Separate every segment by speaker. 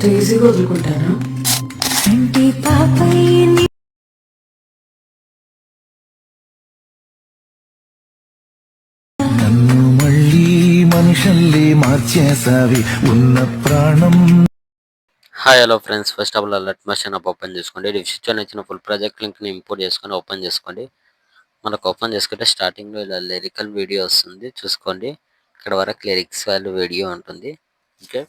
Speaker 1: అంత ఈజీగా వదులుకుంటానా?
Speaker 2: ఇంటి పాపై
Speaker 3: నన్ను మళ్ళీ మనుషుల్ని మార్చేసావి ఉన్న ప్రాణం.
Speaker 4: Hi hello friends, first of all alert machine open చేసుకోండి. డిస్క్రిప్షన్ ఇచ్చిన ఫుల్ ప్రాజెక్ట్ లింక్ని ఇంపోర్ట్ చేసుకొని ఓపెన్ చేసుకోండి. మనకు ఓపెన్ చేసుకుంటే స్టార్టింగ్లో ఇలా లిరికల్ వీడియో వస్తుంది, చూసుకోండి. ఇక్కడ వరకు లిరిక్స్ వాల్యూ వీడియో ఉంటుంది. ఓకే,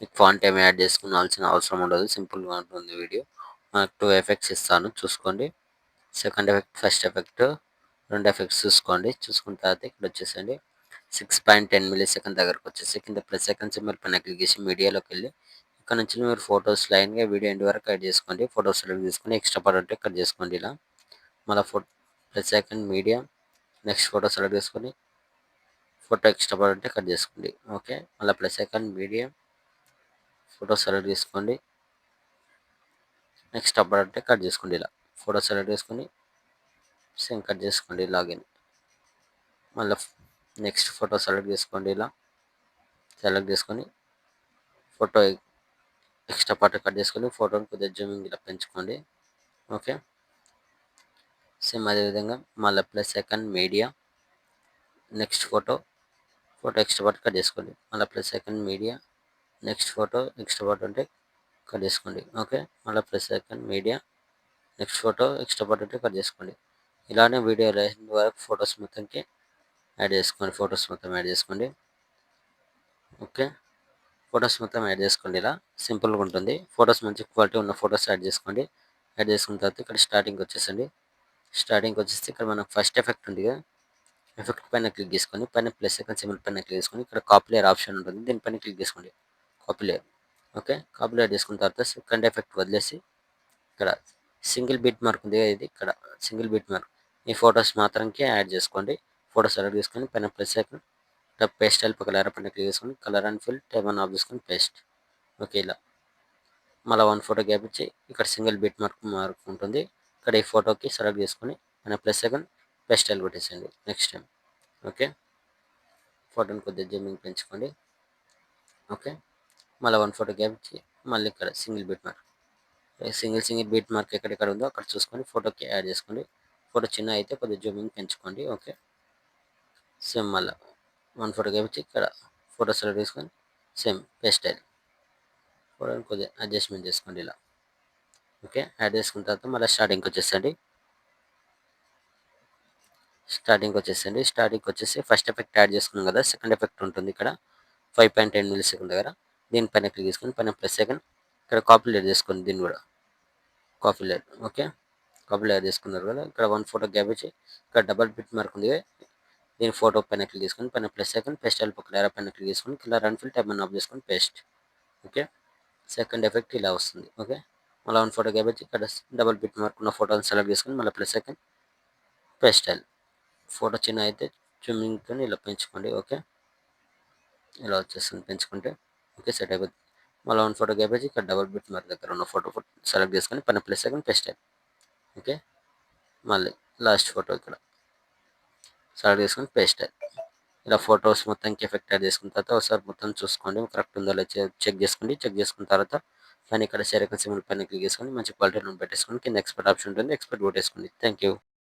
Speaker 4: మీకు ఫాంట్ ఏమి యాడ్ చేసుకోవాల్సిన అవసరం ఉండదు, సింపుల్గా ఉంటుంది వీడియో. మనకు 2 ఎఫెక్ట్స్ ఇస్తాను, చూసుకోండి. Second effect, first effect, 2 effects చూసుకోండి. చూసుకున్న తర్వాత ఇక్కడ వచ్చేసండి 6.10 మిల్లీ సెకండ్ దగ్గరకు వచ్చేసి కింద ప్లస్ సెకండ్ సింబల్ పైన క్లిక్ చేసి మీడియాలోకి వెళ్ళి ఇక్కడ నుంచి మీరు ఫొటోస్ లైన్గా వీడియో ఎండ్ వరకు కట్ చేసుకోండి. ఫొటోస్ సెలెక్ట్ చేసుకొని ఎక్స్ట్రా పార్ట్ ఉంటే కట్ చేసుకోండి. ఇలా మళ్ళీ plus second media, next photo select చేసుకొని ఫోటో ఎక్స్ట్రా పార్ట్ ఉంటే కట్ చేసుకోండి. ఓకే, మళ్ళీ plus second media, photo select చేసుకోండి, నెక్స్ట్ అప్పుడు అంటే కట్ చేసుకోండి. ఇలా ఫోటో సెలెక్ట్ చేసుకొని సేమ్ కట్ చేసుకోండి. లాగిన్ మళ్ళీ నెక్స్ట్ ఫోటో సెలెక్ట్ చేసుకోండి. ఇలా సెలెక్ట్ చేసుకొని ఫోటో ఎక్స్ట్రా పార్ట్ కట్ చేసుకొని ఫోటోని కొద్దిగా జూమింగ్ ఇలా పెంచుకోండి. ఓకే, సేమ్ అదేవిధంగా మళ్ళీ plus second media, next photo extra part cut చేసుకోండి. మళ్ళీ plus second media, next photo extra part ఉంటే కట్ చేసుకోండి. ఓకే, మళ్ళీ plus second media, next photo extra part ఉంటే కట్ చేసుకోండి. ఇలానే వీడియో రెండు వరకు ఫొటోస్ మొత్తంకి యాడ్ చేసుకోండి. ఓకే, ఫొటోస్ మొత్తం యాడ్ చేసుకోండి. ఇలా సింపుల్గా ఉంటుంది. ఫొటోస్ మంచి క్వాలిటీ ఉన్న ఫొటోస్ యాడ్ చేసుకోండి. యాడ్ చేసుకున్న తర్వాత ఇక్కడ స్టార్టింగ్ వచ్చేసి ఇక్కడ మనకు ఫస్ట్ ఎఫెక్ట్ ఉంది కదా, ఎఫెక్ట్ పైన క్లిక్ చేసుకొని పైన ప్లస్ సెకండ్ సింబల్ పైన క్లిక్ చేసుకొని ఇక్కడ కాపీ లేయర్ ఆప్షన్ ఉంటుంది, దీనిపైన క్లిక్ చేసుకోండి. Copy layer. Okay, copy layer చేసుకున్న తర్వాత సెకండ్ ఎఫెక్ట్ వదిలేసి ఇక్కడ సింగిల్ బిట్ మార్క్ ఉంది కదా, ఇది ఇక్కడ సింగిల్ బిట్ మార్క్ ఈ ఫొటోస్ మాత్రంకే యాడ్ చేసుకోండి. ఫోటో సెలెక్ట్ చేసుకొని పైన plus second paste style colour పైన క్లిక్ చేసుకొని కలర్ అండ్ ఫిల్ టైప్ అని ఆఫ్ చేసుకొని పేస్ట్. ఓకే, ఇలా మళ్ళీ 1 ఫోటో గ్యాప్ ఇచ్చి ఇక్కడ సింగిల్ బిట్ మార్క్ ఉంటుంది, ఇక్కడ ఈ ఫోటోకి సెలెక్ట్ చేసుకొని పైన ప్లస్ సెకండ్ పేస్ట్ స్టైల్ కొట్టేసేయండి. నెక్స్ట్ టైం ఓకే, ఫోటోని కొద్దిగా జూమింగ్ పెంచుకోండి. ఓకే, మళ్ళీ 1 ఫోటో గ్యాప్ ఇచ్చి మళ్ళీ ఇక్కడ సింగిల్ బిట్ మార్క్ ఎక్కడెక్కడ ఉందో అక్కడ చూసుకొని ఫోటోకి యాడ్ చేసుకోండి. ఫోటో చిన్న అయితే కొద్దిగా జూమింగ్ పెంచుకోండి. ఓకే, సేమ్ మళ్ళీ 1 ఫోటో గ్యాప్ ఇచ్చి ఇక్కడ ఫోటో సెలెక్ట్ చేసుకొని సేమ్ పేస్ట్ స్టైల్ ఫోటోని కొద్దిగా అడ్జస్ట్మెంట్ చేసుకోండి. ఇలా ఓకే, యాడ్ చేసుకున్న తర్వాత మళ్ళీ స్టార్టింగ్కి వచ్చేసి ఫస్ట్ ఎఫెక్ట్ యాడ్ చేసుకున్నాం కదా, సెకండ్ ఎఫెక్ట్ ఉంటుంది ఇక్కడ 5.10 మిల్లీ సెకండ్ దగ్గర, దీనిపైన క్లిక్ చేసుకొని పైన ప్లస్ సెకండ్ ఇక్కడ కాపీ లేయర్ చేసుకోండి. దీన్ని కూడా copy layer. Okay, copy layer చేసుకున్నారు కదా, ఇక్కడ 1 ఫోటో గ్యాప్ ఇచ్చి ఇక్కడ డబల్ బిట్ మార్క్ ఉంది, దీని ఫోటో పైన క్లిక్ చేసుకొని పైన plus second paste style colour పైన క్లిక్ చేసుకొని కలర్ అండ్ ఫిల్ టైప్ అని ఆఫ్ చేసుకొని పేస్ట్. ఓకే, సెకండ్ ఎఫెక్ట్ ఇలా వస్తుంది. ఓకే, మళ్ళీ 1 ఫోటో గ్యాప్ ఇచ్చి ఇక్కడ డబల్ బిట్ మార్క్ ఉన్న ఫోటోని సెలెక్ట్ చేసుకొని మళ్ళీ plus second paste style photo చిన్న అయితే జూమింగ్తో ఇలా పెంచుకోండి. ఓకే, ఇలా వచ్చేస్తుంది పెంచుకుంటే. ఓకే, సెట్ అయిపోతుంది. మళ్ళీ 1 ఫోటో గ్యాప్ ఇచ్చి ఇక్కడ డబల్ బిట్ మార్క్ దగ్గర ఉన్న ఫోటో సెలెక్ట్ చేసుకొని పైన plus second paste style. Okay, మళ్ళీ లాస్ట్ ఫోటో ఇక్కడ సెలెక్ట్ చేసుకొని పేస్ట్ స్టైల్. ఇలా ఫొటోస్ మొత్తానికి ఎఫెక్ట్ యాడ్ చేసుకున్న తర్వాత ఒకసారి మొత్తం చూసుకోండి, కరెక్ట్ ఉందో లేదో చెక్ చేసుకున్న తర్వాత పైన ఇక్కడ సెకండ్ సింబల్ పైన క్లిక్ చేసుకొని మంచి క్వాలిటీ పెట్టేసుకొని కింద ఎక్స్పోర్ట్ ఆప్షన్ ఉంటుంది, ఎక్స్పోర్ట్ కొట్టేసుకోండి. Thank you.